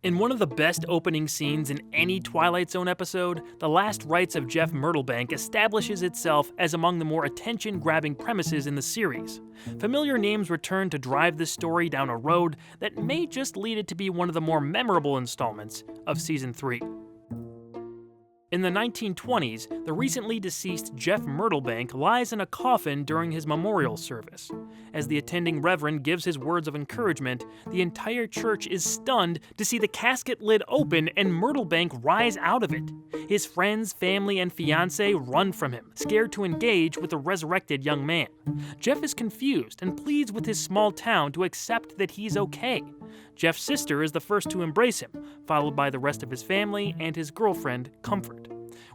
In one of the best opening scenes in any Twilight Zone episode, the last rites of Jeff Myrtlebank establishes itself as among the more attention-grabbing premises in the series. Familiar names return to drive this story down a road that may just lead it to be one of the more memorable installments of Season 3. In the 1920s, the recently deceased Jeff Myrtlebank lies in a coffin during his memorial service. As the attending reverend gives his words of encouragement, the entire church is stunned to see the casket lid open and Myrtlebank rise out of it. His friends, family, and fiancé run from him, scared to engage with the resurrected young man. Jeff is confused and pleads with his small town to accept that he's okay. Jeff's sister is the first to embrace him, followed by the rest of his family and his girlfriend, Comfort.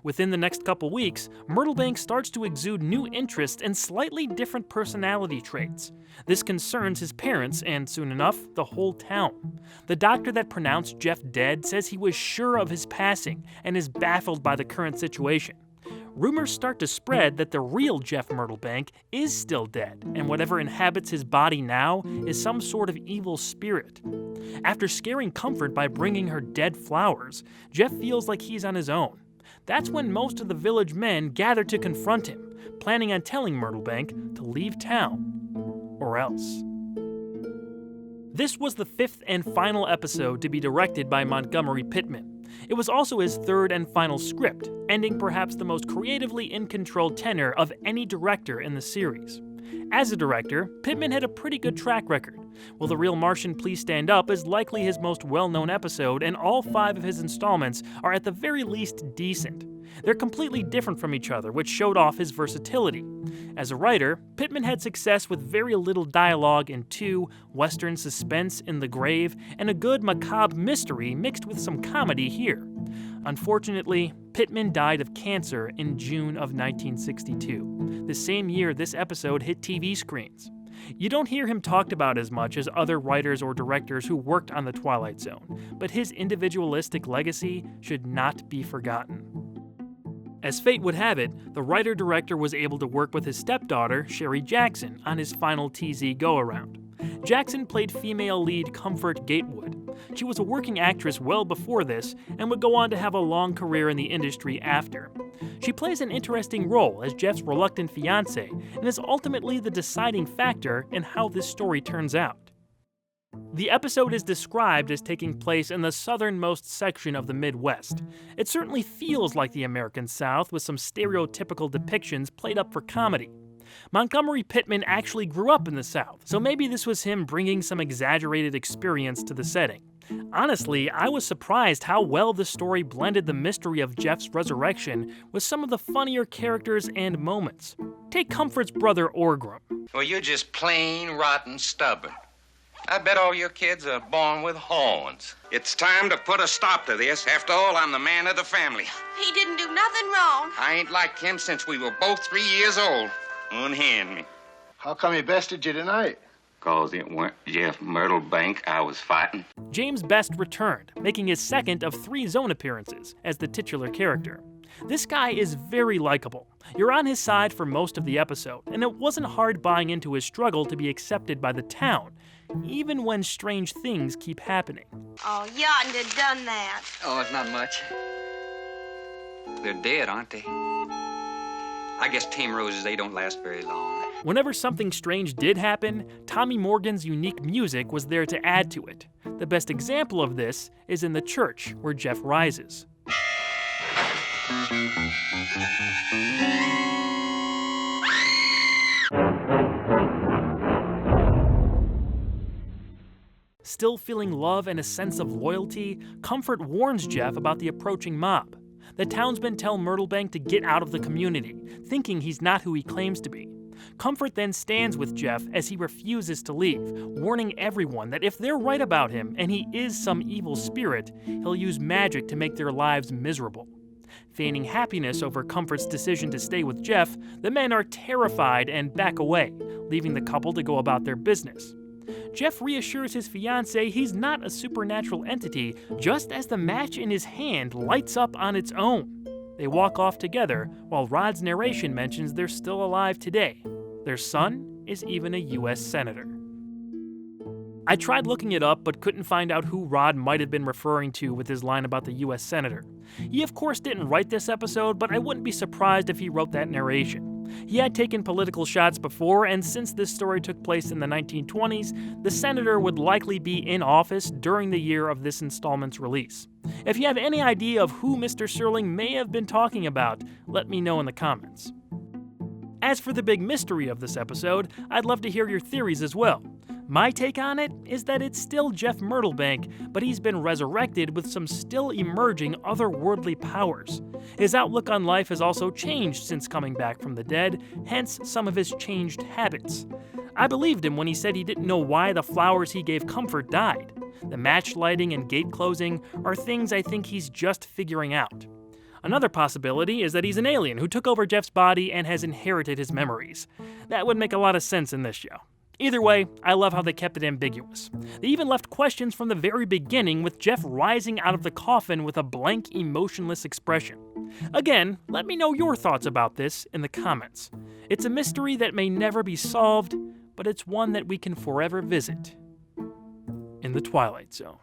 Within the next couple weeks, Myrtlebank starts to exude new interests and slightly different personality traits. This concerns his parents and, soon enough, the whole town. The doctor that pronounced Jeff dead says he was sure of his passing and is baffled by the current situation. Rumors start to spread that the real Jeff Myrtlebank is still dead, and whatever inhabits his body now is some sort of evil spirit. After scaring Comfort by bringing her dead flowers, Jeff feels like he's on his own. That's when most of the village men gather to confront him, planning on telling Myrtlebank to leave town, or else. This was the fifth and final episode to be directed by Montgomery Pittman. It was also his third and final script, ending perhaps the most creatively in-control tenure of any director in the series. As a director, Pittman had a pretty good track record. Will the Real Martian Please Stand Up is likely his most well-known episode, and all 5 of his installments are at the very least decent. They're completely different from each other, which showed off his versatility. As a writer, Pittman had success with very little dialogue in 2, Western suspense in The Grave, and a good macabre mystery mixed with some comedy here. Unfortunately, Pittman died of cancer in June of 1962, the same year this episode hit TV screens. You don't hear him talked about as much as other writers or directors who worked on the Twilight Zone, but his individualistic legacy should not be forgotten. As fate would have it, the writer-director was able to work with his stepdaughter, Sherry Jackson, on his final TZ go-around. Jackson played female lead Comfort Gatewood. She was a working actress well before this and would go on to have a long career in the industry after. She plays an interesting role as Jeff's reluctant fiancé and is ultimately the deciding factor in how this story turns out. The episode is described as taking place in the southernmost section of the Midwest. It certainly feels like the American South, with some stereotypical depictions played up for comedy. Montgomery Pittman actually grew up in the South, so maybe this was him bringing some exaggerated experience to the setting. Honestly, I was surprised how well the story blended the mystery of Jeff's resurrection with some of the funnier characters and moments. Take Comfort's brother Orgrim. Well, you're just plain rotten stubborn. I bet all your kids are born with horns. It's time to put a stop to this. After all, I'm the man of the family. He didn't do nothing wrong. I ain't liked him since we were both 3 years old. Unhand me. How come he bested you tonight? 'Cause it weren't Jeff Myrtlebank I was fighting. James Best returned, making his second of 3 Zone appearances as the titular character. This guy is very likable. You're on his side for most of the episode, and it wasn't hard buying into his struggle to be accepted by the town, even when strange things keep happening. Oh, you oughtn't to have done that. Oh, it's not much. They're dead, aren't they? I guess tame roses, they don't last very long. Whenever something strange did happen, Tommy Morgan's unique music was there to add to it. The best example of this is in the church where Jeff rises. Still feeling love and a sense of loyalty, Comfort warns Jeff about the approaching mob. The townsmen tell Myrtlebank to get out of the community, thinking he's not who he claims to be. Comfort then stands with Jeff as he refuses to leave, warning everyone that if they're right about him and he is some evil spirit, he'll use magic to make their lives miserable. Feigning happiness over Comfort's decision to stay with Jeff, the men are terrified and back away, leaving the couple to go about their business. Jeff reassures his fiancée he's not a supernatural entity, just as the match in his hand lights up on its own. They walk off together, while Rod's narration mentions they're still alive today. Their son is even a U.S. Senator. I tried looking it up, but couldn't find out who Rod might have been referring to with his line about the US Senator. He of course didn't write this episode, but I wouldn't be surprised if he wrote that narration. He had taken political shots before, and since this story took place in the 1920s, the senator would likely be in office during the year of this installment's release. If you have any idea of who Mr. Serling may have been talking about, let me know in the comments. As for the big mystery of this episode, I'd love to hear your theories as well. My take on it is that it's still Jeff Myrtlebank, but he's been resurrected with some still emerging otherworldly powers. His outlook on life has also changed since coming back from the dead, hence some of his changed habits. I believed him when he said he didn't know why the flowers he gave comfort died. The match lighting and gate closing are things I think he's just figuring out. Another possibility is that he's an alien who took over Jeff's body and has inherited his memories. That would make a lot of sense in this show. Either way, I love how they kept it ambiguous. They even left questions from the very beginning, with Jeff rising out of the coffin with a blank, emotionless expression. Again, let me know your thoughts about this in the comments. It's a mystery that may never be solved, but it's one that we can forever visit in the Twilight Zone.